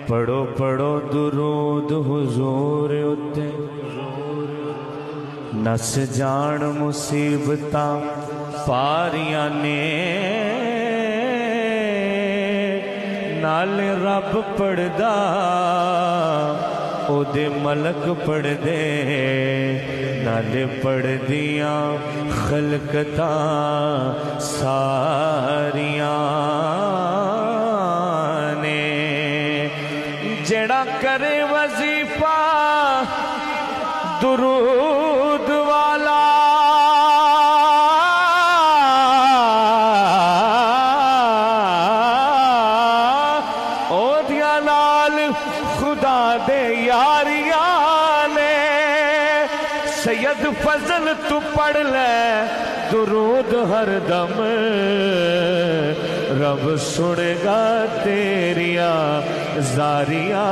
پڑھو پڑھو درود حضور اتے نس جان مصیبتاں پاریاں نے نال رب پڑھدا او دے ملک پڑھ دے نال پڑھ دیاں خلقتاں ساریاں نے جڑا کرے وظیفہ درود والا او دیا نال خدا دے یاریاں نے سید فضل تو پڑھ لے درود ہر دم رب سنے گا تیریاں زاریاں